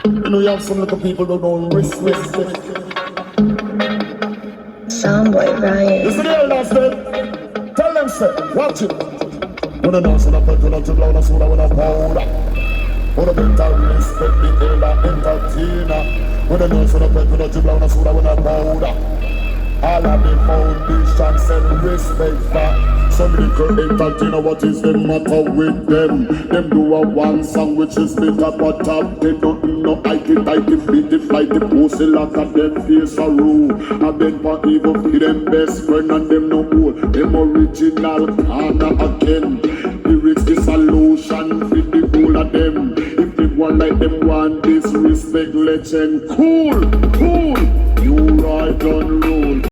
You know you have some little people that don't respect. Soundboy Ryan. You see the elders then? Tell them say, watch it. When the nurse and the pet, when the jibble, when the soda, when the powder. When the better respect the elder entertainer. When the nurse and the pet, when the jibble, when the soda, when the powder. All of the foundation send respect for some little entertainer. What is the matter with them? Them do a one song which is better but top. They don't know I can beat it like the pussy like a them face a rule. I been for evil for them best friend and them no more. Them original corner again. Lyrics the solution for the whole of them. If they want like them want disrespect legend. Cool, cool. You right on road.